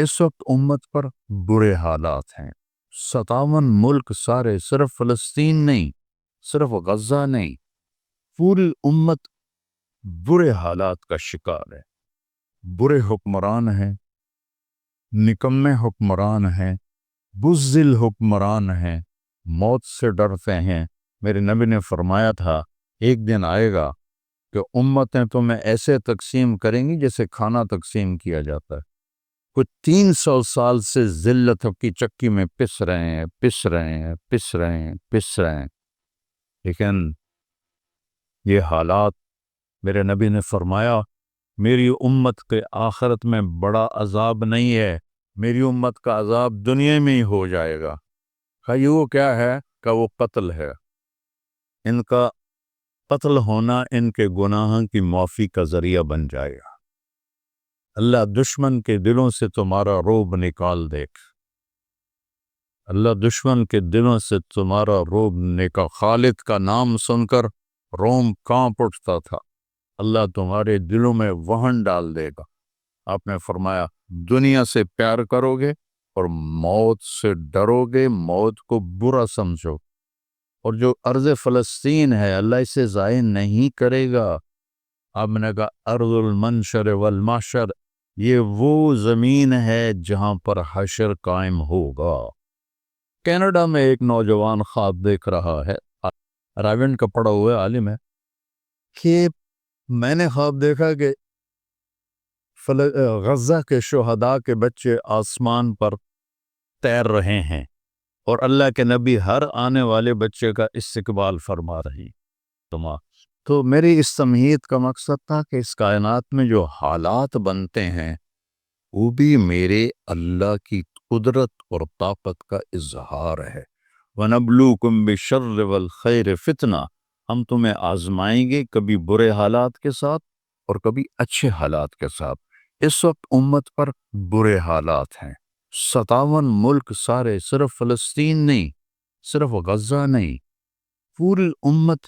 اس وقت امت پر برے حالات ہیں۔ 57 ملک سارے، صرف فلسطین نہیں، صرف غزہ نہیں، پوری امت برے حالات کا شکار ہے۔ برے حکمران ہیں، نکمے حکمران ہیں، بزدل حکمران ہیں، موت سے ڈرتے ہیں۔ میرے نبی نے فرمایا تھا ایک دن آئے گا کہ امتیں تمہیں ایسے تقسیم کریں گی جیسے کھانا تقسیم کیا جاتا ہے۔ کچھ 300 سال سے ذلت کی چکی میں پس رہے ہیں، لیکن یہ حالات، میرے نبی نے فرمایا میری امت کے آخرت میں بڑا عذاب نہیں ہے، میری امت کا عذاب دنیا میں ہی ہو جائے گا۔ کہ وہ کیا ہے؟ کہ وہ قتل ہے۔ ان کا قتل ہونا ان کے گناہوں کی معافی کا ذریعہ بن جائے گا۔ اللہ دشمن کے دلوں سے تمہارا رعب نکال دے گا۔ اللہ دشمن کے دلوں سے تمہارا رعب نکال۔ خالد کا نام سن کر روم کانپ اٹھتا تھا، اللہ تمہارے دلوں میں وہن ڈال دے گا۔ آپ نے فرمایا دنیا سے پیار کرو گے اور موت سے ڈرو گے، موت کو برا سمجھو، اور جو ارض فلسطین ہے اللہ اسے ضائع نہیں کرے گا۔ آپ نے کہا ارض المنشر والمحشر، یہ وہ زمین ہے جہاں پر حشر قائم ہوگا۔ کینیڈا میں ایک نوجوان خواب دیکھ رہا ہے، راون کا پڑھا ہوا عالم ہے، کہ میں نے خواب دیکھا کہ غزہ کے شہداء کے بچے آسمان پر تیر رہے ہیں اور اللہ کے نبی ہر آنے والے بچے کا استقبال فرما رہی۔ تو میری اس تمہید کا مقصد تھا کہ اس کائنات میں جو حالات بنتے ہیں وہ بھی میرے اللہ کی قدرت اور طاقت کا اظہار ہے۔ وَنَبْلُوكُمْ بِالشَّرِّ وَالْخَيْرِ فِتْنَةً، ہم تمہیں آزمائیں گے کبھی برے حالات کے ساتھ اور کبھی اچھے حالات کے ساتھ۔ اس وقت امت پر برے حالات ہیں۔ 57 ملک سارے، صرف فلسطین نہیں، صرف غزہ نہیں، پوری امت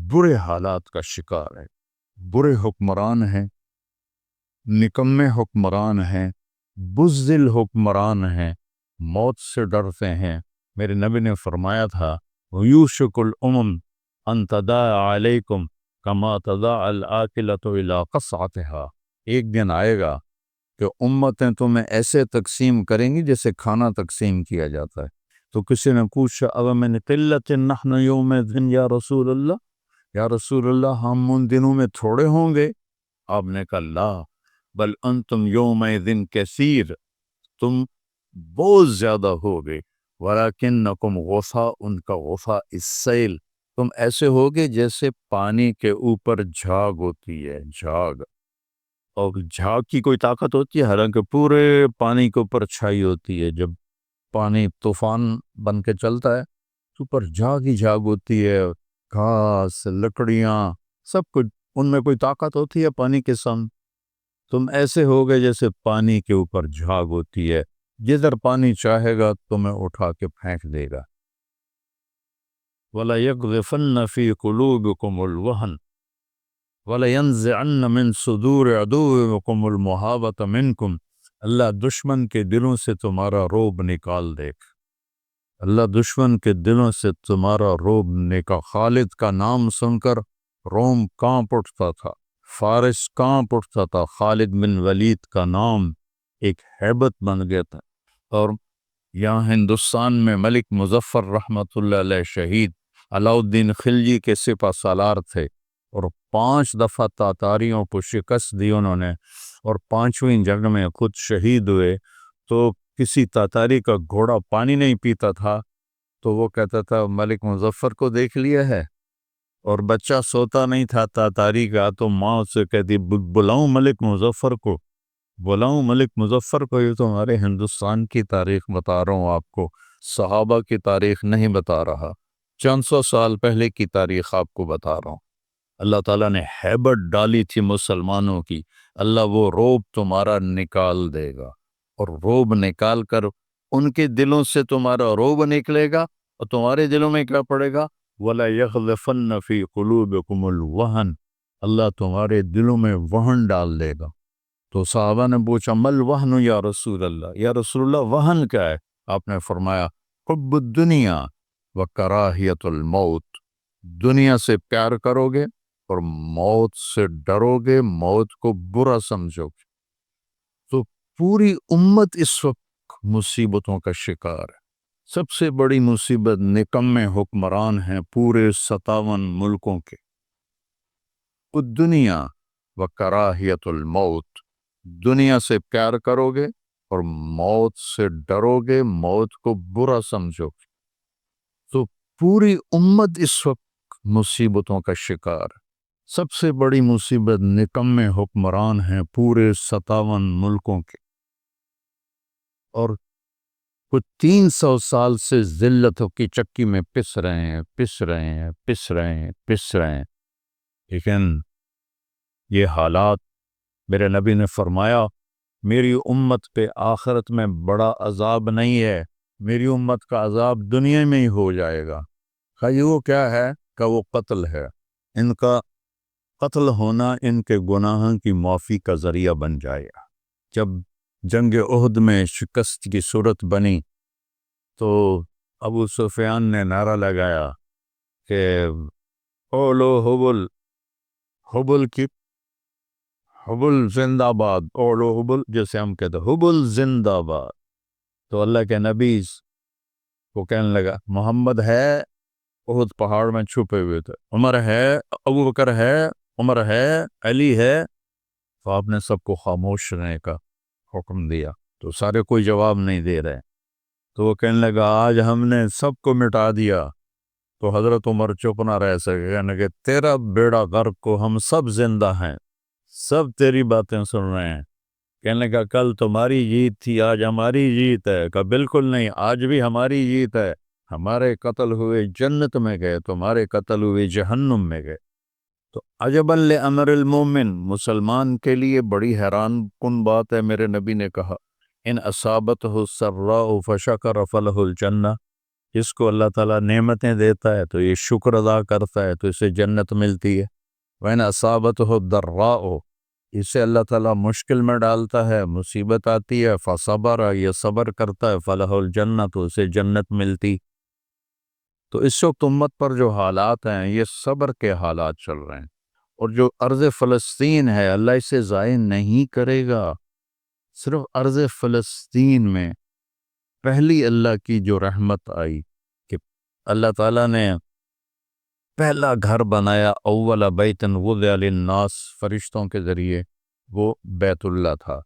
برے حالات کا شکار ہے۔ برے حکمران ہیں، نکمے حکمران ہیں، بزدل حکمران ہیں، موت سے ڈرتے ہیں۔ میرے نبی نے فرمایا تھا یوشک الامم ان تداعی علیکم کما تداعی الآکلۃ الی قصعتها، ایک دن آئے گا کہ امتیں تمہیں ایسے تقسیم کریں گی جیسے کھانا تقسیم کیا جاتا ہے۔ تو کسی نے پوچھا اب من قلت نحن یومئذ یا رسول اللہ، یا رسول اللہ ہم ان دنوں میں تھوڑے ہوں گے؟ آپ نے کہا لا بل انتم یومئذ کثیر، تم بہت زیادہ ہوگے، ولیکنکم غثاء، ان کا غثاء السیل، تم ایسے ہوگے جیسے پانی کے اوپر جھاگ ہوتی ہے، جھاگ، اور جھاگ کی کوئی طاقت ہوتی ہے؟ حالانکہ پورے پانی کے اوپر چھائی ہوتی ہے، جب پانی طوفان بن کے چلتا ہے تو اوپر جھاگ ہی جھاگ ہوتی ہے، گھاس، لکڑیاں، سب کچھ، ان میں کوئی طاقت ہوتی ہے پانی کے سامنے؟ تم ایسے ہوگے جیسے پانی کے اوپر جھاگ ہوتی ہے، جدھر پانی چاہے گا تمہیں اٹھا کے پھینک دے گا۔ وَلَيَقْذِفَنَّ فِي قُلُوبِكُمُ الْوَهْنَ وَلَيَنزِعَنَّ مِن صُدُورِ عَدُوِّكُمُ الْمُهَابَةَ مِنْكُمْ، اللہ دشمن کے دلوں سے تمہارا رعب نکال دے گا، اللہ دشمن کے دلوں سے تمہارا رعب نکال۔ خالد کا نام سن کر روم کانپ اٹھتا تھا، فارس کانپ اٹھتا تھا، خالد بن ولید کا نام ایک ہیبت بن گیا تھا۔ اور یہاں ہندوستان میں ملک مظفر رحمۃ اللہ علیہ شہید علاؤ الدین خلجی کے سپہ سالار تھے، اور 5 دفعہ تاتاریوں کو شکست دی انہوں نے، اور 5ویں جنگ میں خود شہید ہوئے۔ تو کسی تاتاری کا گھوڑا پانی نہیں پیتا تھا تو وہ کہتا تھا ملک مظفر کو دیکھ لیا ہے، اور بچہ سوتا نہیں تھا تاتاری کا تو ماں اس سے کہتی بلاؤں ملک مظفر کو، بلاؤں ملک مظفر کو۔ یہ تو ہمارے ہندوستان کی تاریخ بتا رہا ہوں آپ کو، صحابہ کی تاریخ نہیں بتا رہا، 400 سال پہلے کی تاریخ آپ کو بتا رہا ہوں۔ اللہ تعالیٰ نے ہیبت ڈالی تھی مسلمانوں کی، اللہ وہ رعب تمہارا نکال دے گا، اور رعب نکال کر ان کے دلوں سے تمہارا رعب نکلے گا، اور تمہارے دلوں میں کیا پڑے گا؟ وَلَا يَغْذِفَنَّ فِي قُلُوبِكُمُ الْوَهْنَ، اللہ تمہارے دلوں میں وہن ڈال دے گا، تو صحابہ نے پوچھا مل وہن یا رسول اللہ، یا رسول اللہ وہن کیا ہے؟ آپ نے فرمایا حب الدنیا و کراہیت الموت، دنیا سے پیار کرو گے اور موت سے ڈرو گے، موت کو برا سمجھو گے۔ تو پوری امت اس وقت مصیبتوں کا شکار ہے۔ سب سے بڑی مصیبت نکمے حکمران ہیں پورے 57 ملکوں کے۔ الدنیا و کراہیت الموت، دنیا سے پیار کرو گے اور موت سے ڈرو گے، موت کو برا سمجھو گے۔ تو پوری امت اس وقت مصیبتوں کا شکار ہے۔ سب سے بڑی مصیبت نکمے حکمران ہیں پورے 57 ملکوں کے، اور کچھ 300 سال سے ذلتوں کی چکی میں پس رہے ہیں۔ لیکن یہ حالات، میرے نبی نے فرمایا میری امت پہ آخرت میں بڑا عذاب نہیں ہے، میری امت کا عذاب دنیا میں ہی ہو جائے گا۔ کہ وہ کیا ہے؟ کہ وہ قتل ہے۔ ان کا قتل ہونا ان کے گناہوں کی معافی کا ذریعہ بن جائے گا۔ جب جنگ احد میں شکست کی صورت بنی تو ابو سفیان نے نعرہ لگایا کہ اولو حبل، حبل کی حبل زندہ باد، اولو حبل، جیسے ہم کہتے ہیں حبل زندہ باد۔ تو اللہ کے نبی کو کہنے لگا محمد ہے، احد پہاڑ میں چھپے ہوئے تھے، عمر ہے، ابو بکر ہے، عمر ہے، علی ہے۔ تو آپ نے سب کو خاموش رہنے کا حکم دیا، تو سارے کوئی جواب نہیں دے رہے۔ تو وہ کہنے لگا آج ہم نے سب کو مٹا دیا۔ تو حضرت عمر چپ نہ رہ سکے، کہنے کہ تیرا بیڑا غرق کو ہم سب زندہ ہیں، سب تیری باتیں سن رہے ہیں۔ کہنے لگا کل تمہاری جیت تھی، آج ہماری جیت ہے۔ کہا بالکل نہیں، آج بھی ہماری جیت ہے۔ ہمارے قتل ہوئے جنت میں گئے، تمہارے قتل ہوئے جہنم میں گئے۔ تو عجباً لامر المومن، مسلمان کے لیے بڑی حیران کن بات ہے۔ میرے نبی نے کہا ان اصابتہ السراء فشکر فلہ الجنہ، جس کو اللہ تعالیٰ نعمتیں دیتا ہے تو یہ شکر ادا کرتا ہے تو اسے جنت ملتی ہے۔ وَإِنْ أَصَابَتْهُ الضَّرَّاءُ، اسے اللہ تعالیٰ مشکل میں ڈالتا ہے، مصیبت آتی ہے، فصبر، یہ صبر کرتا ہے، فلہ الجنہ، تو اسے جنت ملتی۔ تو اس وقت امت پر جو حالات ہیں یہ صبر کے حالات چل رہے ہیں، اور جو ارض فلسطین ہے اللہ اسے ضائع نہیں کرے گا۔ صرف ارض فلسطین میں پہلی اللہ کی جو رحمت آئی کہ اللہ تعالیٰ نے پہلا گھر بنایا، اول بیت وضع للناس، فرشتوں کے ذریعے، وہ بیت اللہ تھا۔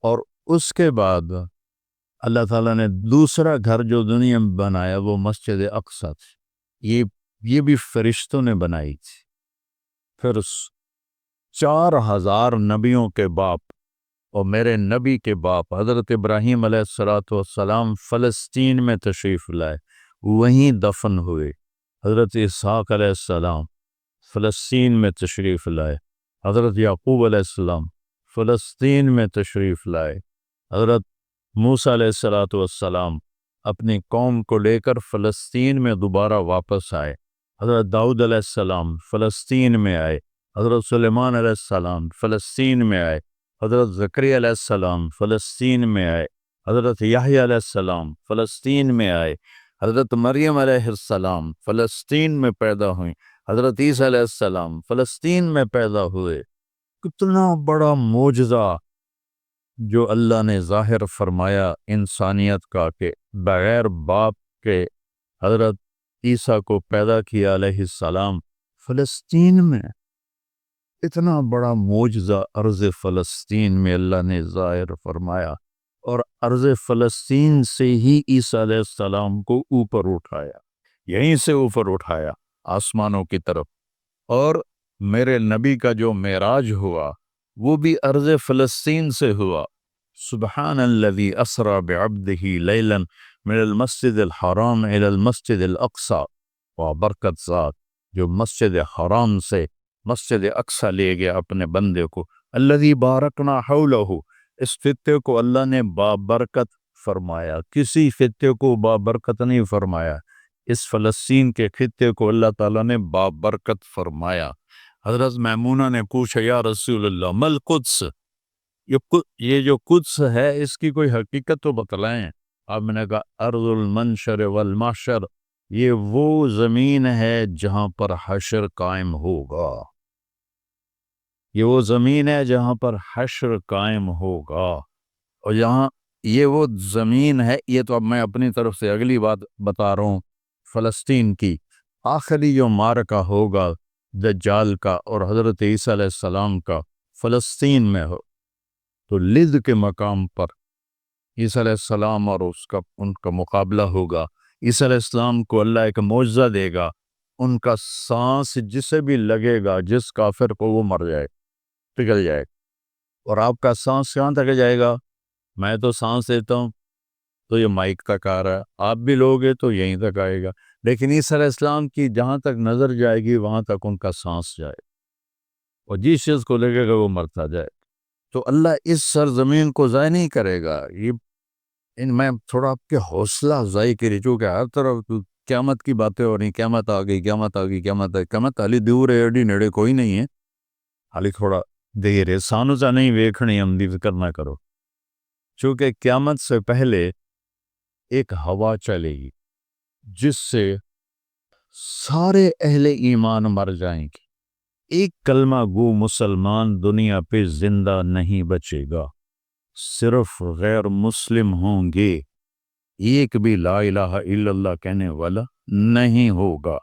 اور اس کے بعد اللہ تعالیٰ نے دوسرا گھر جو دنیا میں بنایا وہ مسجد اقصی تھی، یہ بھی فرشتوں نے بنائی تھی۔ پھر 4000 نبیوں کے باپ اور میرے نبی کے باپ حضرت ابراہیم علیہ السلام فلسطین میں تشریف لائے، وہیں دفن ہوئے۔ حضرت اسحاق علیہ السلام فلسطین میں تشریف لائے، حضرت یعقوب علیہ السلام فلسطین میں تشریف لائے، حضرت موسیٰ علیہ السلام اپنی قوم کو لے کر فلسطین میں دوبارہ واپس آئے، حضرت داؤد علیہ السلام فلسطین میں آئے، حضرت سلیمان علیہ السلام فلسطین میں آئے، حضرت زکریا علیہ السلام فلسطین میں آئے، حضرت یحییٰ علیہ السلام فلسطین میں آئے، حضرت مریم علیہ السلام فلسطین میں پیدا ہوئیں، حضرت عیسیٰ علیہ السلام فلسطین میں پیدا ہوئے۔ کتنا بڑا معجزہ جو اللہ نے ظاہر فرمایا انسانیت کا، کہ بغیر باپ کے حضرت عیسیٰ کو پیدا کیا علیہ السلام فلسطین میں۔ اتنا بڑا معجزہ ارض فلسطین میں اللہ نے ظاہر فرمایا، اور ارض فلسطین سے ہی عیسیٰ علیہ السلام کو اوپر اٹھایا، یہیں سے اوپر اٹھایا آسمانوں کی طرف۔ اور میرے نبی کا جو معراج ہوا وہ بھی ارض فلسطین سے ہوا۔ سبحان الذی اسری بعبدہ لیلا من المسجد الحرام الی المسجد الاقصی، وبرکت ذات جو مسجد حرام سے مسجد اقصی لے گیا اپنے بندے کو، الذی بارکنا حولہ، اس خطے کو اللہ نے بابرکت فرمایا، کسی خطے کو بابرکت نہیں فرمایا، اس فلسطین کے خطے کو اللہ تعالیٰ نے بابرکت فرمایا۔ حضرت میمونہ نے پوچھا یا رسول اللہ مل قدس، یہ جو قدس ہے اس کی کوئی حقیقت تو بتلائیں. اب میں نے کہا ارض المنشر والمحشر، یہ وہ زمین ہے جہاں پر حشر قائم ہوگا. یہ وہ زمین ہے جہاں پر حشر قائم ہوگا. اور یہاں یہ وہ زمین ہے، یہ تو اب میں اپنی طرف سے اگلی بات بتا رہا ہوں. فلسطین کی آخری جو معرکہ ہوگا دجال کا اور حضرت عیسیٰ علیہ السلام کا فلسطین میں ہو، تو لد کے مقام پر عیسیٰ علیہ السلام اور ان کا مقابلہ ہوگا. عیسیٰ علیہ السلام کو اللہ ایک معجزہ دے گا، ان کا سانس جسے بھی لگے گا، جس کافر کو، وہ مر جائے، پگھل جائے. اور آپ کا سانس کہاں تک جائے گا؟ میں تو سانس لیتا ہوں تو یہ مائک تک آ رہا ہے، آپ بھی لوگے تو یہیں تک آئے گا. لیکن عیسیٰ علیہ السلام کی جہاں تک نظر جائے گی وہاں تک ان کا سانس جائے، اور جس چیز کو لگے گا وہ مرتا جائے. تو اللہ اس سرزمین کو ضائع نہیں کرے گا. میں تھوڑا آپ کے حوصلہ افزائی کے لیے، چونکہ ہر طرف قیامت کی باتیں ہو رہی، قیامت آ گئی، قیامت آ گئی، قیامت آ گئی. قیامت حالی دور ہے، ایڈی نیڑے کوئی نہیں ہے، حالی تھوڑا دیر ہے. سانو سا نہیں ویکھنی، ہم دی فکر نہ کرو. چونکہ قیامت سے پہلے ایک ہوا چلے گی جس سے سارے اہل ایمان مر جائیں گے. ایک کلمہ گو مسلمان دنیا پہ زندہ نہیں بچے گا، صرف غیر مسلم ہوں گے. ایک بھی لا الہ الا اللہ کہنے والا نہیں ہوگا.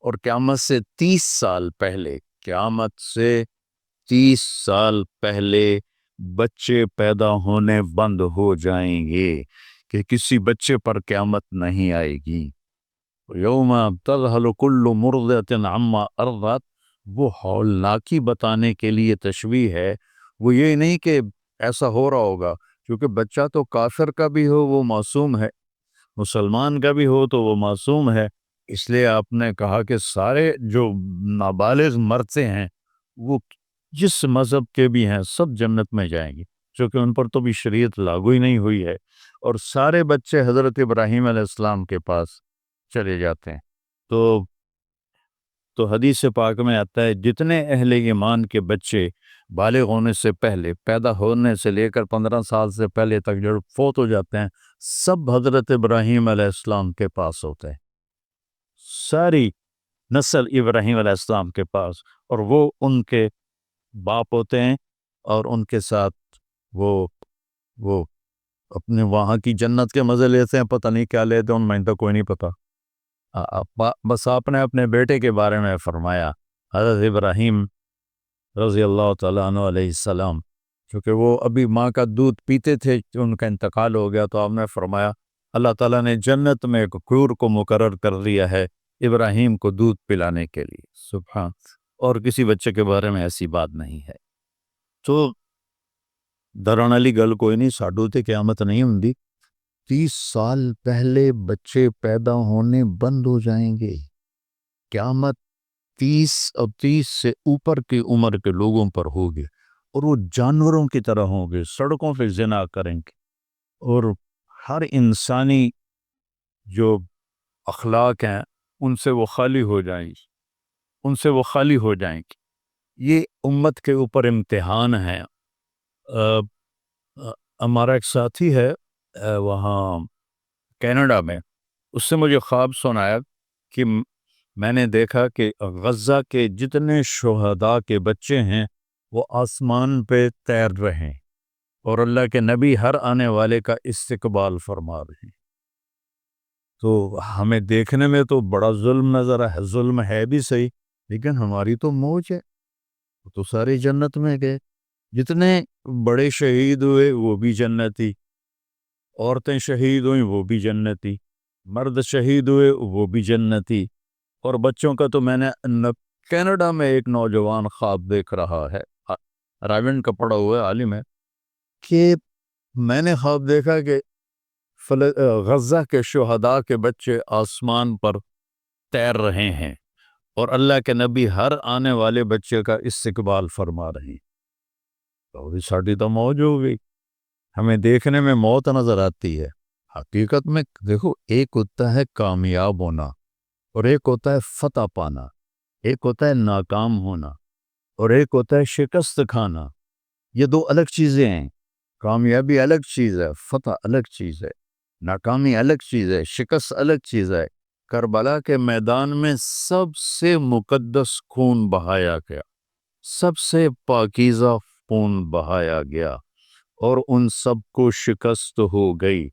اور قیامت سے 30 سال پہلے، قیامت سے 30 سال پہلے بچے پیدا ہونے بند ہو جائیں گے کہ کسی بچے پر قیامت نہیں آئے گی. یوم تذہل کل مرضعۃ عما ارضعت، وہ ہولناکی بتانے کے لیے تشبیہ ہے. وہ یہ نہیں کہ ایسا ہو رہا ہوگا، کیونکہ بچہ تو کافر کا بھی ہو وہ معصوم ہے، مسلمان کا بھی ہو تو وہ معصوم ہے. اس لیے آپ نے کہا کہ سارے جو نابالغ مرتے ہیں وہ جس مذہب کے بھی ہیں سب جنت میں جائیں گے، چونکہ ان پر تو بھی شریعت لاگو ہی نہیں ہوئی ہے. اور سارے بچے حضرت ابراہیم علیہ السلام کے پاس چلے جاتے ہیں. تو حدیث پاک میں آتا ہے جتنے اہل ایمان کے بچے بالغ ہونے سے پہلے، پیدا ہونے سے لے کر 15 سال سے پہلے تک جو فوت ہو جاتے ہیں، سب حضرت ابراہیم علیہ السلام کے پاس ہوتے ہیں. ساری نسل ابراہیم علیہ السلام کے پاس، اور وہ ان کے باپ ہوتے ہیں، اور ان کے ساتھ وہ اپنے وہاں کی جنت کے مزے لیتے ہیں. پتہ نہیں کیا لیتے ہیں، میں تو کوئی نہیں پتہ. بس آپ نے اپنے بیٹے کے بارے میں فرمایا، حضرت ابراہیم رضی اللہ تعالیٰ عنہ علیہ السلام، کیونکہ وہ ابھی ماں کا دودھ پیتے تھے، ان کا انتقال ہو گیا. تو آپ نے فرمایا اللہ تعالیٰ نے جنت میں ایک حور کو مقرر کر دیا ہے ابراہیم کو دودھ پلانے کے لیے. سبحان. اور کسی بچے کے بارے میں ایسی بات نہیں ہے. تو ڈرن والی گل کوئی نہیں، ساڈو تے قیامت نہیں ہوندی. 30 سال پہلے بچے پیدا ہونے بند ہو جائیں گے. قیامت 30 سے اوپر کی عمر کے لوگوں پر ہوگی، اور وہ جانوروں کی طرح ہوں گے، سڑکوں پہ زنا کریں گے، اور ہر انسانی جو اخلاق ہیں ان سے وہ خالی ہو جائیں گی، ان سے وہ خالی ہو جائیں گی. یہ امت کے اوپر امتحان ہے. ہمارا ایک ساتھی ہے وہاں کینیڈا میں، اس سے مجھے خواب سنایا کہ میں نے دیکھا کہ غزہ کے جتنے شہداء کے بچے ہیں وہ آسمان پہ تیر رہے ہیں، اور اللہ کے نبی ہر آنے والے کا استقبال فرما رہے ہیں. تو ہمیں دیکھنے میں تو بڑا ظلم نظر ہے، ظلم ہے بھی صحیح، لیکن ہماری تو موج ہے، تو سارے جنت میں گئے. جتنے بڑے شہید ہوئے وہ بھی جنتی، عورتیں شہید ہوئیں وہ بھی جنتی، مرد شہید ہوئے وہ بھی جنتی. اور بچوں کا تو میں نے کینیڈا میں ایک نوجوان خواب دیکھ رہا ہے، رائمنڈ کا پڑھا ہوا ہے، عالم ہے، کہ میں نے خواب دیکھا کہ غزہ کے شہداء کے بچے آسمان پر تیر رہے ہیں، اور اللہ کے نبی ہر آنے والے بچے کا استقبال فرما رہے ہیں. تو ساڑی تو موج ہو گئی. ہمیں دیکھنے میں موت نظر آتی ہے، حقیقت میں دیکھو ایک ہوتا ہے کامیاب ہونا، اور ایک ہوتا ہے فتح پانا، ایک ہوتا ہے ناکام ہونا، اور ایک ہوتا ہے شکست کھانا. یہ دو الگ چیزیں ہیں. کامیابی الگ چیز ہے، فتح الگ چیز ہے. ناکامی الگ چیز ہے، شکست الگ چیز ہے. کربلا کے میدان میں سب سے مقدس خون بہایا گیا، سب سے پاکیزہ خون بہایا گیا، اور ان سب کو شکست ہو گئی،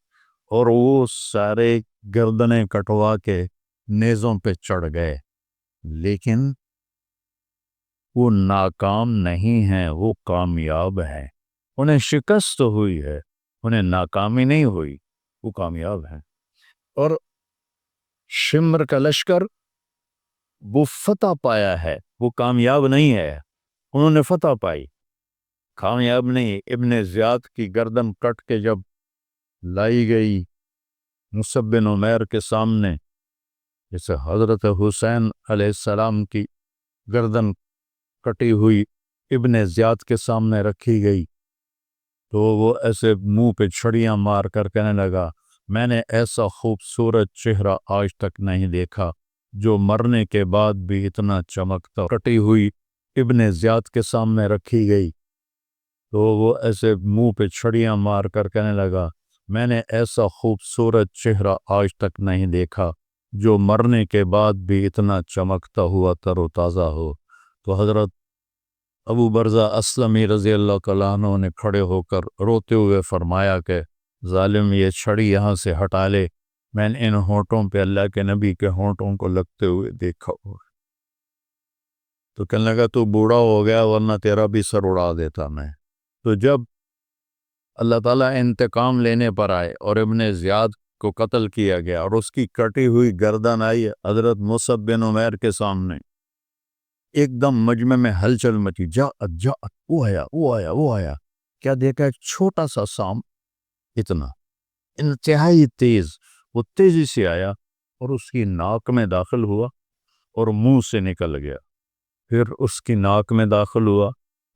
اور وہ سارے گردنیں کٹوا کے نیزوں پہ چڑھ گئے. لیکن وہ ناکام نہیں ہیں، وہ کامیاب ہیں. انہیں شکست ہوئی ہے، انہیں ناکامی نہیں ہوئی، وہ کامیاب ہیں. اور شمر کا لشکر وہ فتح پایا ہے، وہ کامیاب نہیں ہے. انہوں نے فتح پائی، کامیاب نہیں. ابن زیاد کی گردن کٹ کے جب لائی گئی مصعب بن عمیر کے سامنے، جیسے حضرت حسین علیہ السلام کی گردن کٹی ہوئی ابن زیاد کے سامنے رکھی گئی، تو وہ ایسے منہ پہ چھڑیاں مار کر کہنے لگا، میں نے ایسا خوبصورت چہرہ آج تک نہیں دیکھا جو مرنے کے بعد بھی اتنا چمکتا. کٹی ہوئی ابن زیاد کے سامنے رکھی گئی تو وہ ایسے منہ پہ چھڑیاں مار کر کہنے لگا، میں نے ایسا خوبصورت چہرہ آج تک نہیں دیکھا جو مرنے کے بعد بھی اتنا چمکتا ہوا تر و تازہ ہو. تو حضرت ابو برزہ اسلمی رضی اللہ تعالیٰ عنہ نے کھڑے ہو کر روتے ہوئے فرمایا کہ ظالم یہ چھڑی یہاں سے ہٹا لے، میں نے ان ہونٹوں پہ اللہ کے نبی کے ہونٹوں کو لگتے ہوئے دیکھا ہو. تو کہنے لگا تو بوڑھا ہو گیا ورنہ تیرا بھی سر اڑا دیتا میں. تو جب اللہ تعالیٰ انتقام لینے پر آئے اور ابن زیاد کو قتل کیا گیا اور اس کی کٹی ہوئی گردن آئی حضرت مصعب بن عمیر کے سامنے، ایک دم مجمع میں ہلچل مچی. جاءت وہ آیا. کیا دیکھا؟ ایک چھوٹا سا سام، اتنا انتہائی تیز، وہ تیزی سے آیا اور اس کی ناک میں داخل ہوا اور منہ سے نکل گیا. پھر اس کی ناک میں داخل ہوا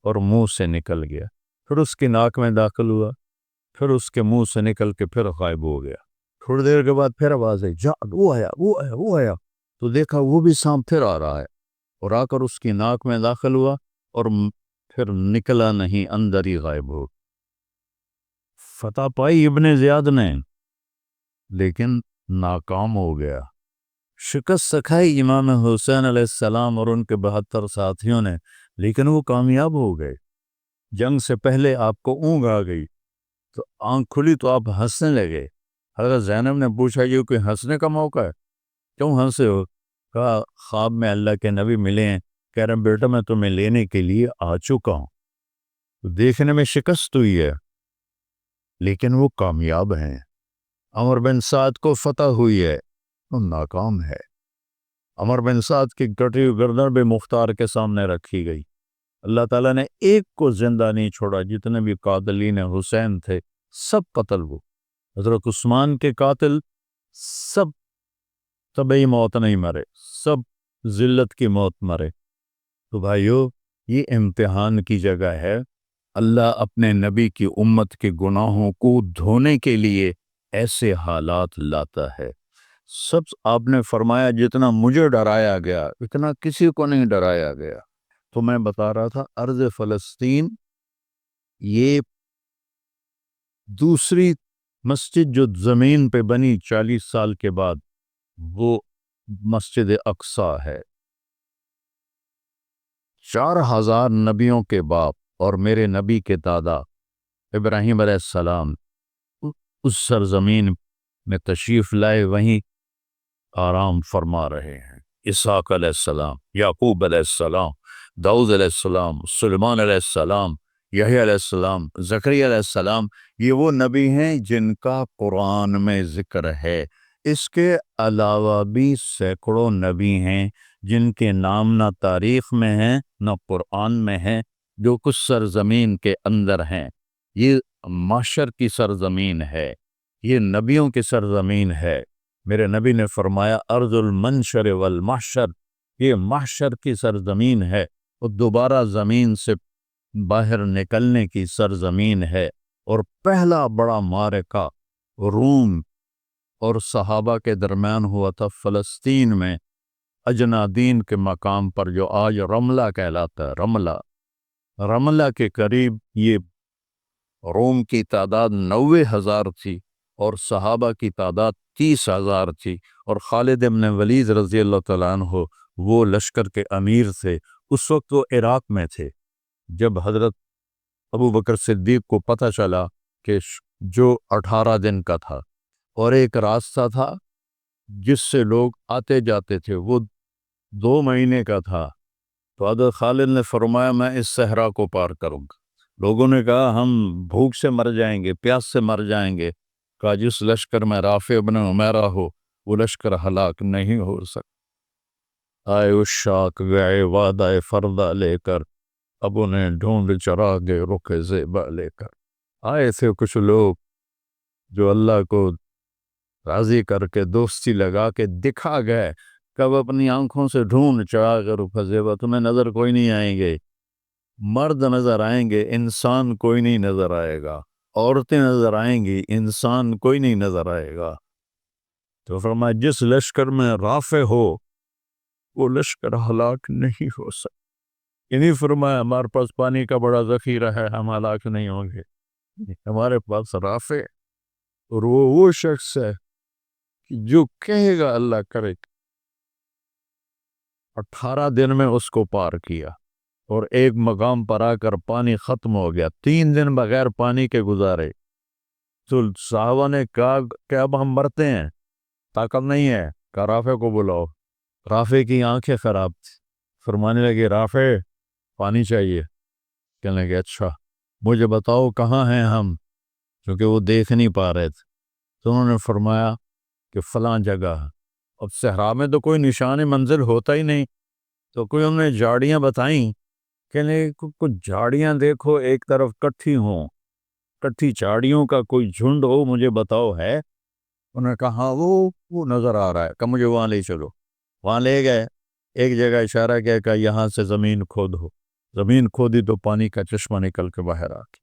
اور منہ سے نکل گیا. پھر اس کی ناک میں داخل ہوا، پھر اس کے منہ سے نکل کے پھر غائب ہو گیا. تھوڑی دیر کے بعد پھر آواز آئی، جاءت وہ آیا. تو دیکھا وہ بھی سام پھر آ رہا ہے اور آ کر اس کی ناک میں داخل ہوا اور پھر نکلا نہیں، اندر ہی غائب ہو. فتح پائی ابن زیاد نے لیکن ناکام ہو گیا. شکست سکھائی امام حسین علیہ السلام اور ان کے 72 ساتھیوں نے، لیکن وہ کامیاب ہو گئے. جنگ سے پہلے آپ کو اونگ آ گئی تو آنکھ کھلی تو آپ ہنسنے لگے. حضرت زینب نے پوچھا یہ کوئی ہنسنے کا موقع ہے، کیوں ہنسے ہو؟ کہا خواب میں اللہ کے نبی ملے ہیں، کہہ رہے ہیں بیٹا میں تمہیں لینے کے لیے آ چکا ہوں. تو دیکھنے میں شکست ہوئی ہے لیکن وہ کامیاب ہیں. عمر بن سعد کو فتح ہوئی ہے، وہ ناکام ہے. عمر بن سعد کی کٹی ہوئی گردن بھی مختار کے سامنے رکھی گئی. اللہ تعالیٰ نے ایک کو زندہ نہیں چھوڑا، جتنے بھی قاتلین حسین تھے سب قتل ہوئے. حضرت عثمان کے قاتل سب طبعی موت نہیں مرے، سب ذلت کی موت مرے. تو بھائیو یہ امتحان کی جگہ ہے. اللہ اپنے نبی کی امت کے گناہوں کو دھونے کے لیے ایسے حالات لاتا ہے. سب آپ نے فرمایا جتنا مجھے ڈرایا گیا اتنا کسی کو نہیں ڈرایا گیا. تو میں بتا رہا تھا ارض فلسطین یہ دوسری مسجد جو زمین پہ بنی 40 سال کے بعد، وہ مسجد اقصیٰ ہے. 4000 نبیوں کے باپ اور میرے نبی کے دادا ابراہیم علیہ السلام اس سرزمین میں تشریف لائے، وہیں آرام فرما رہے ہیں. اسحاق علیہ السلام، یعقوب علیہ السلام، داؤد علیہ السلام، سلیمان علیہ السلام، یحییٰ علیہ السلام، زکریا علیہ السلام، یہ وہ نبی ہیں جن کا قرآن میں ذکر ہے. اس کے علاوہ بھی سینکڑوں نبی ہیں جن کے نام نہ تاریخ میں ہیں نہ قرآن میں ہیں، جو کچھ سرزمین کے اندر ہیں. یہ محشر کی سرزمین ہے، یہ نبیوں کی سرزمین ہے. میرے نبی نے فرمایا ارض المنشر والمحشر، یہ محشر کی سرزمین ہے اور دوبارہ زمین سے باہر نکلنے کی سرزمین ہے. اور پہلا بڑا معرکہ روم اور صحابہ کے درمیان ہوا تھا فلسطین میں، اجنادین کے مقام پر جو آج رملہ کہلاتا ہے. رملہ رملہ کے قریب یہ روم کی تعداد 90,000 تھی اور صحابہ کی تعداد 30,000 تھی، اور خالد بن ولید رضی اللہ تعالیٰ عنہ وہ لشکر کے امیر تھے۔ اس وقت وہ عراق میں تھے جب حضرت ابو بکر صدیق کو پتہ چلا کہ جو 18 دن کا تھا اور ایک راستہ تھا جس سے لوگ آتے جاتے تھے وہ 2 مہینے کا تھا، تو حضرت خالد نے فرمایا میں اس صحرا کو پار کروں گا۔ لوگوں نے کہا ہم بھوک سے مر جائیں گے، پیاس سے مر جائیں گے۔ کہا جس لشکر میں رافع بن عمیرہ ہو وہ لشکر ہلاک نہیں ہو سکتا۔ آئے اشاق گئے وعدہ فردہ لے کر، اب انہیں ڈھونڈ چراغے رخ زیبا لے کر۔ آئے تھے کچھ لوگ جو اللہ کو راضی کر کے دوستی لگا کے دکھا گئے، کب اپنی آنکھوں سے ڈھونڈ چراغے رخ زیبا، تمہیں نظر کوئی نہیں آئیں گے، مرد نظر آئیں گے، انسان کوئی نہیں نظر آئے گا، عورتیں نظر آئیں گی، انسان کوئی نہیں نظر آئے گا۔ تو فرمایا جس لشکر میں رافع ہو وہ لشکر ہلاک نہیں ہو سکتا۔ انہیں فرمایا ہمارے پاس پانی کا بڑا ذخیرہ ہے، ہم ہلاک نہیں ہوں گے، ہمارے پاس رافع، اور وہ شخص ہے کہ جو کہے گا اللہ کرے گا۔ 18 دن میں اس کو پار کیا، اور ایک مقام پر آ کر پانی ختم ہو گیا، 3 دن بغیر پانی کے گزارے۔ تو صحابہ نے کہا کہ اب ہم مرتے ہیں، طاقت نہیں ہے، کہ رافع کو بلاؤ۔ رافع کی آنکھیں خراب تھی، فرمانے لگے رافع پانی چاہیے۔ کہنے لگے اچھا مجھے بتاؤ کہاں ہیں ہم، کیونکہ وہ دیکھ نہیں پا رہے تھے۔ تو انہوں نے فرمایا کہ فلاں جگہ۔ اب صحرا میں تو کوئی نشان منزل ہوتا ہی نہیں، تو کوئی انہوں نے جھاڑیاں بتائیں، کہنے کچھ جھاڑیاں دیکھو ایک طرف کٹھی ہوں، کٹھی جھاڑیوں کا کوئی جھنڈ ہو، مجھے بتاؤ ہے؟ انہوں نے کہا ہاں وہ نظر آ رہا ہے، کہ مجھے وہاں لے چلو۔ وہاں لے گئے، ایک جگہ اشارہ کیا کہ یہاں سے زمین کھود ہو، زمین کھودی تو پانی کا چشمہ نکل کے باہر آ گیا۔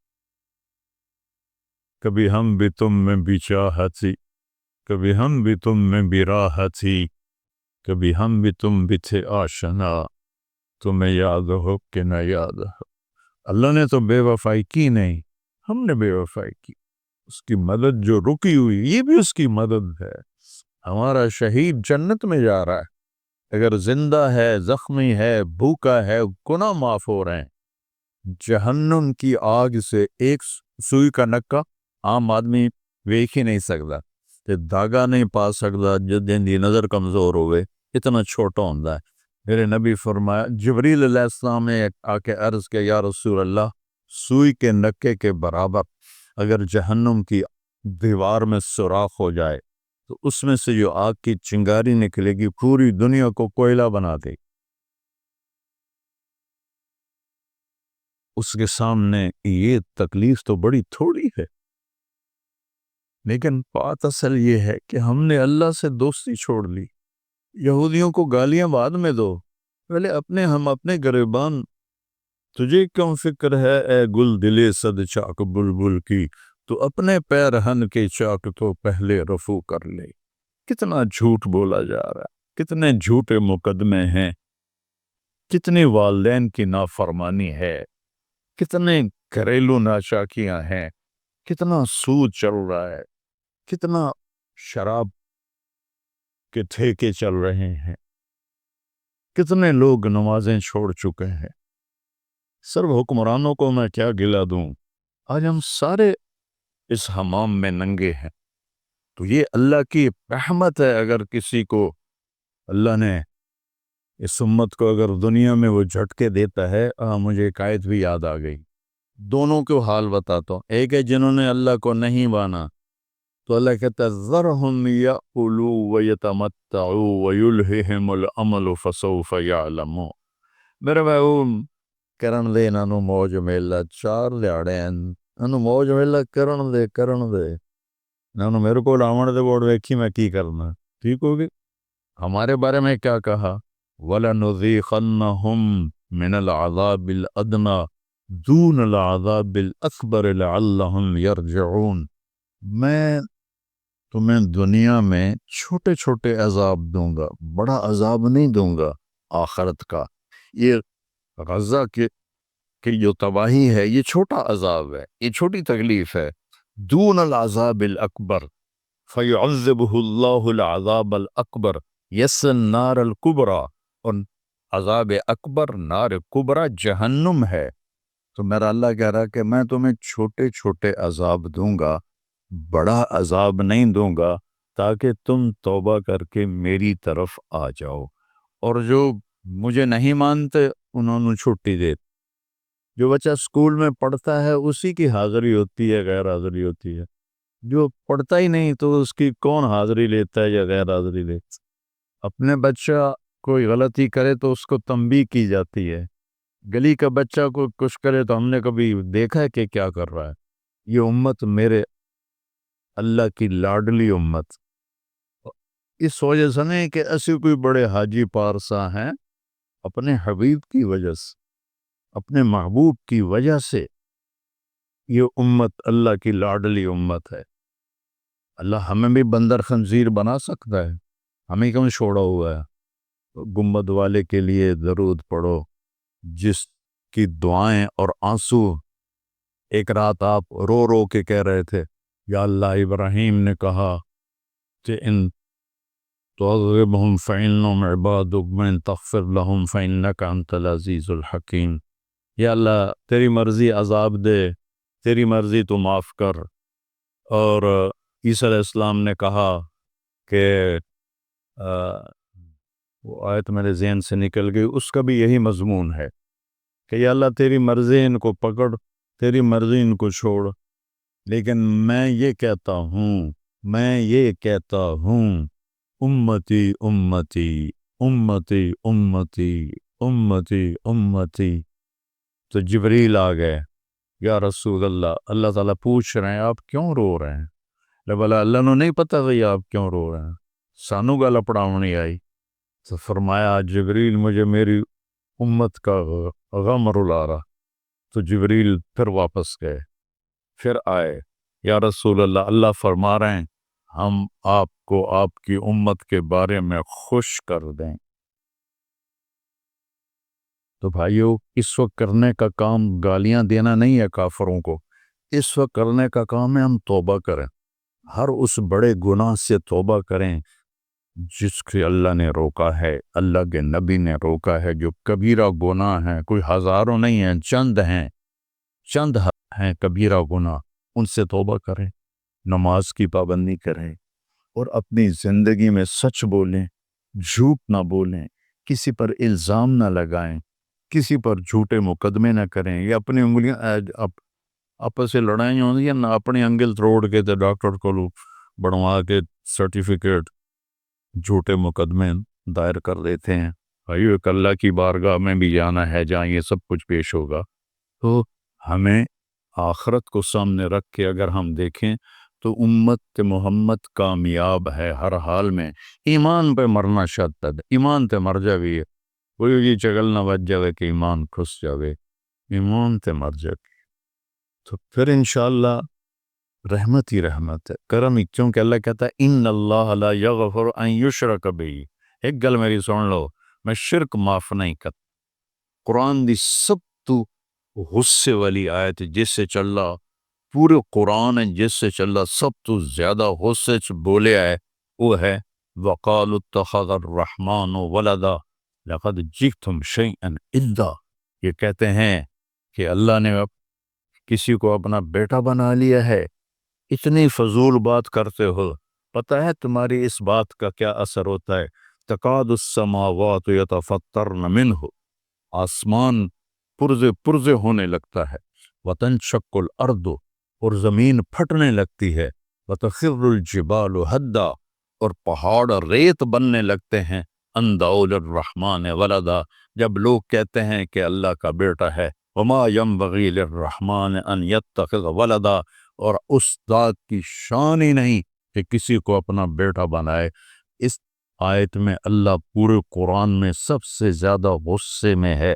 کبھی ہم بھی تم میں بھی چاہتی، کبھی ہم بھی تم میں بھی راحتی، کبھی ہم بھی تم بھی تھے آشنا، تمہیں یاد ہو کہ نہ یاد ہو۔ اللہ نے تو بے وفائی کی نہیں، ہم نے بے وفائی کی۔ اس کی مدد جو رکی ہوئی یہ بھی اس کی مدد ہے۔ ہمارا شہید جنت میں جا رہا ہے، اگر زندہ ہے، زخمی ہے، بھوکا ہے، گناہ معاف ہو رہے ہیں۔ جہنم کی آگ سے ایک سوئی کا نکا عام آدمی ویکھ ہی نہیں سکتا، تے دھاگا نہیں پا سکتا، جدیں دی نظر کمزور ہوئے، اتنا چھوٹا ہوندہ ہے۔ میرے نبی فرمایا، جبریل علیہ السلام نے آ کے عرض کیا یا رسول اللہ، سوئی کے نکے کے برابر اگر جہنم کی دیوار میں سوراخ ہو جائے تو اس میں سے جو آگ کی چنگاری نکلے گی پوری دنیا کو کوئلہ بنا دے۔ اس کے سامنے یہ تکلیف تو بڑی تھوڑی ہے، لیکن بات اصل یہ ہے کہ ہم نے اللہ سے دوستی چھوڑ لی۔ یہودیوں کو گالیاں بعد میں دو، پہلے ہم اپنے گریبان۔ تجھے کیوں فکر ہے اے گل دلے صد چاک بلبل کی، تو اپنے پیرہن کے چاک تو پہلے رفو کر لے۔ کتنا جھوٹ بولا جا رہا ہے، کتنے جھوٹے مقدمے ہیں، کتنی والدین کی نافرمانی ہے، کتنے گھریلو ناچاکیاں ہیں، کتنا سود چل رہا ہے، کتنا شراب کے ٹھیکے چل رہے ہیں، کتنے لوگ نمازیں چھوڑ چکے ہیں۔ سرو حکمرانوں کو میں کیا گلہ دوں، آج ہم سارے اس حمام میں ننگے ہیں۔ تو یہ اللہ کی رحمت ہے، اگر کسی کو اللہ نے اس امت کو اگر دنیا میں وہ جھٹکے دیتا ہے۔ مجھے ایک آیت بھی یاد آ گئی، دونوں کو حال بتاتا ہوں۔ ایک ہے جنہوں نے اللہ کو نہیں مانا، تو اللہ کہتا ہے ذرہم یأکلوا ویتمتعوا ویلہہم الامل فسوف یعلمون۔ میرے بھائی کرن دے انہوں موج میلہ، 4 دیہڑے ہیں انہوں موج میلہ کرن دے انہوں میرے کو آمن دے بوڑ ویکھی میں کی کرنا، ٹھیک ہوگی۔ ہمارے بارے میں کیا کہا، وَلَنُذِيقَنَّهُمْ مِنَ الْعَذَابِ الْأَدْنَى دُونَ الْعَذَابِ الْأَكْبَرِ لَعَلَّهُمْ يَرْجِعُونَ۔ میں تمہیں دنیا میں چھوٹے چھوٹے عذاب دوں گا، بڑا عذاب نہیں دوں گا آخرت کا۔ یہ غزہ کے کہ جو تباہی ہے یہ چھوٹا عذاب ہے، یہ چھوٹی تکلیف ہے، دون العذاب الاکبر فیعذبہ اللہ العذاب الاکبر یس النار الکبریٰ، اور عذاب اکبر نار کبریٰ جہنم ہے۔ تو میرا اللہ کہہ رہا کہ میں تمہیں چھوٹے چھوٹے عذاب دوں گا، بڑا عذاب نہیں دوں گا، تاکہ تم توبہ کر کے میری طرف آ جاؤ، اور جو مجھے نہیں مانتے انہوں نے چھٹی دے۔ جو بچہ اسکول میں پڑھتا ہے اسی کی حاضری ہوتی ہے، غیر حاضری ہوتی ہے، جو پڑھتا ہی نہیں تو اس کی کون حاضری لیتا ہے یا غیر حاضری لیتا ہے۔ اپنے بچہ کوئی غلطی کرے تو اس کو تنبیہ کی جاتی ہے، گلی کا بچہ کو کچھ کرے تو ہم نے کبھی دیکھا ہے کہ کیا کر رہا ہے۔ یہ امت میرے اللہ کی لاڈلی امت، اس وجہ سے نہیں کہ ایسے کوئی بڑے حاجی پارسا ہیں، اپنے حبیب کی وجہ سے، اپنے محبوب کی وجہ سے یہ امت اللہ کی لاڈلی امت ہے۔ اللہ ہمیں بھی بندر خنزیر بنا سکتا ہے، ہمیں کیوں چھوڑا ہوا ہے؟ گنبد والے کے لیے درود پڑھو، جس کی دعائیں اور آنسو ایک رات آپ رو رو کے کہہ رہے تھے، یا اللہ ابراہیم نے کہا کہ ان تعذبہم فإنہم عبادک وإن تغفر لہم فإنک انت العزیز الحکیم۔ یا اللہ تیری مرضی عذاب دے، تیری مرضی تو معاف کر۔ اور عیسیٰ علیہ السلام نے کہا کہ وہ آیت میرے ذہن سے نکل گئی، اس کا بھی یہی مضمون ہے کہ یا اللہ تیری مرضی ان کو پکڑ، تیری مرضی ان کو چھوڑ، لیکن میں یہ کہتا ہوں امتی امتی امتی امتی امتی امتی۔ تو جبریل آ گئے، یا رسول اللہ، اللہ تعالیٰ پوچھ رہے ہیں آپ کیوں رو رہے ہیں؟ بولا اللہ نو نہیں پتہ کہ آپ کیوں رو رہے ہیں، سانو گل پڑھاونی آئی۔ تو فرمایا جبریل مجھے میری امت کا غم رلا رہا۔ تو جبریل پھر واپس گئے، پھر آئے، یا رسول اللہ، اللہ فرما رہے ہیں ہم آپ کو آپ کی امت کے بارے میں خوش کر دیں۔ تو بھائیو، اس وقت کرنے کا کام گالیاں دینا نہیں ہے کافروں کو، اس وقت کرنے کا کام ہے ہم توبہ کریں، ہر اس بڑے گناہ سے توبہ کریں جس کے اللہ نے روکا ہے، اللہ کے نبی نے روکا ہے، جو کبیرہ گناہ ہیں، کوئی ہزاروں نہیں ہیں، چند ہیں کبیرہ گناہ، ان سے توبہ کریں، نماز کی پابندی کریں، اور اپنی زندگی میں سچ بولیں، جھوٹ نہ بولیں، کسی پر الزام نہ لگائیں، کسی پر جھوٹے مقدمے نہ کریں، یا اپنی انگلیاں آپس سے لڑائیں ہوتی ہیں نہ، اپنی انگل توڑ کے تو ڈاکٹر کو بڑھوا کے سرٹیفکیٹ جھوٹے مقدمے دائر کر دیتے ہیں۔ بھائیو، ایک اللہ کی بارگاہ میں بھی جانا ہے جہاں یہ سب کچھ پیش ہوگا۔ تو ہمیں آخرت کو سامنے رکھ کے اگر ہم دیکھیں تو امت محمد کامیاب ہے ہر حال میں۔ ایمان پہ مرنا شرط ہے، ایمان تے مر جاوی ہے، کوئی یہ چگل نہ بچ جاوے کہ ایمان کھس جاوے، ایمان تے مر جاوے تو پھر انشاءاللہ رحمت ہی رحمت ہے، کرم ہی، کیونکہ اللہ کہتا ہے ان اللہ لا یغفر ان یشرک بہ۔ ایک گل میری سن لو، میں شرک معاف نہیں کرتا۔ قرآن دی سب تو غصے والی آیت جس سے چل رہا، پورے قرآن جس سے چل رہا سب تو زیادہ غصے سے بولے آئے، وہ ہے وَقَالُ اتَّخَذَ الرَّحْمَنُ وَلَدًا لَقَدْ جِئْتُمْ شَيْئًا إِدًّا۔ یہ کہتے ہیں کہ اللہ نے کسی کو اپنا بیٹا بنا لیا ہے، اتنی فضول بات کرتے ہو، پتہ ہے تمہاری اس بات کا کیا اثر ہوتا ہے؟ تَكَادُ السَّمَاوَاتُ يَتَفَطَّرْنَ مِنْهُ، آسمان پرزے ہونے لگتا ہے، وَتَنشَقُّ الْأَرْضُ، اور زمین پھٹنے لگتی ہے، وَتَخِرُّ الْجِبَالُ هَدًّا، اور پہاڑ ریت بننے لگتے ہیں، أَن دَعَوْا لِلرَّحْمَنِ وَلَدًا، جب لوگ کہتے ہیں کہ اللہ کا بیٹا ہے، وَمَا يَنبَغِي لِلرَّحْمَنِ أَن يَتَّخِذَ وَلَدًا، اور اس ذات کی شان ہی نہیں کہ کسی کو اپنا بیٹا بنائے۔ اس آیت میں اللہ پورے قرآن میں سب سے زیادہ غصے میں ہے